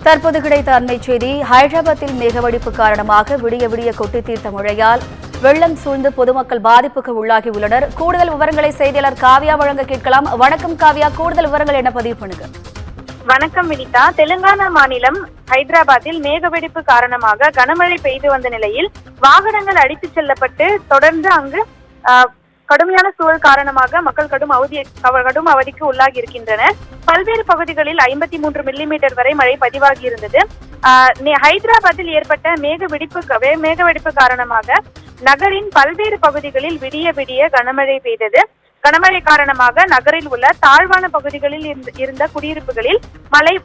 தற்போது கிடைத்த அண்மை செய்தி. ஹைதராபாத்தில் மேகவெடிப்பு காரணமாக விடிய விடிய கொட்டி தீர்த்த மழையால் வெள்ளம் சூழ்ந்து பொதுமக்கள் பாதிப்புக்கு உள்ளாகியுள்ளனர். கூடுதல் விவரங்களை செய்தியாளர் காவ்யா வழங்க கேட்கலாம். வணக்கம் காவ்யா, கூடுதல் விவரங்கள் என்ன பதிவு பண்ணுங்க? வணக்கம் வினிதா. தெலுங்கானா மாநிலம் ஹைதராபாத்தில் மேகவெடிப்பு காரணமாக கனமழை பெய்து வந்த நிலையில் வாகனங்கள் அடித்துச் செல்லப்பட்டு தொடர்ந்து அங்கு கடுமையான சூழல் காரணமாக மக்கள் கடும் அவதிக்கு உள்ளாகி இருக்கின்றனர். பல்வேறு பகுதிகளில் 53 மில்லிமீட்டர் வரை மழை பதிவாகி இருந்தது. ஹைதராபாத்தில் ஏற்பட்ட மேகவெடிப்பு காரணமாக நகரின் பல்வேறு பகுதிகளில் விடிய விடிய கனமழை பெய்தது. கனமழை காரணமாக நகரில் உள்ள தாழ்வான பகுதிகளில் இருந்த குடியிருப்புகளில்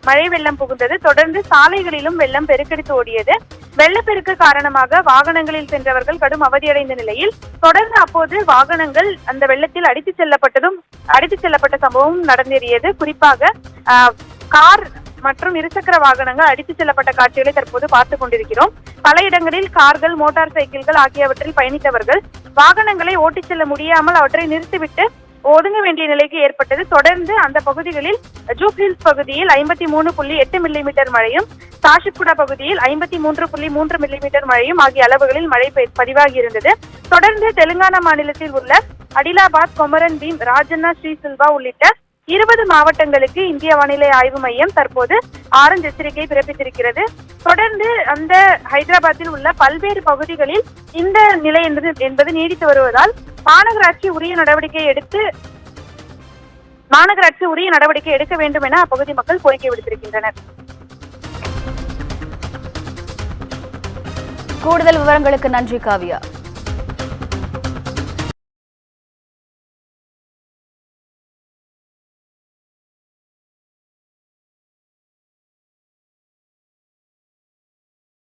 மழை வெள்ளம் புகுந்தது. தொடர்ந்து சாலைகளிலும் வெள்ளம் பெருக்கெடுத்து ஓடியது. வெள்ளப்பெருக்கு காரணமாக வாகனங்களில் சென்றவர்கள் கடும் அவதியடைந்த நிலையில் தொடர்ந்து அப்போது வாகனங்கள் அந்த வெள்ளத்தில் அடித்துச் செல்லப்பட்ட சம்பவம் நடந்தேறியது. குறிப்பாக கார் மற்றும் இருசக்கர வாகனங்கள் அடித்துச் செல்லப்பட்ட காட்சிகளை தற்போது பார்த்துக் கொண்டிருக்கிறோம். பல இடங்களில் கார்கள், மோட்டார் சைக்கிள்கள் ஆகியவற்றில் பயணித்தவர்கள் வாகனங்களை ஓட்டிச் செல்ல முடியாமல் அவற்றை நிறுத்திவிட்டு ஒதுங்க வேண்டிய நிலைக்கு ஏற்பட்டது. தொடர்ந்து அந்த பகுதிகளில் ஜூப்ஹில்ஸ் பகுதியில் 53.8 மில்லிமீட்டர் மழையும், சாஷிப்புடா பகுதியில் 53.3 மில்லிமீட்டர் மழையும் ஆகிய அளவுகளில் மழை பதிவாகி இருந்தது. தொடர்ந்து தெலுங்கானா மாநிலத்தில் உள்ள அடிலாபாத், கொமரன் பீம், ராஜன்னா, ஸ்ரீசில்வா உள்ளிட்ட 20 மாவட்டங்களுக்கு இந்திய வானிலை ஆய்வு மையம் தற்போது ஆரஞ்சு எச்சரிக்கை பிறப்பித்திருக்கிறது. தொடர்ந்து அந்த ஹைதராபாத்தில் உள்ள பல்வேறு பகுதிகளில் இந்த நிலை என்பது நீடித்து வருவதால் மாநகராட்சி உரிய நடவடிக்கை எடுக்க வேண்டும் என அப்பகுதி மக்கள் கோரிக்கை விடுத்திருக்கின்றனர். கூடுதல் விவரங்களுக்கு நன்றி காவ்யா.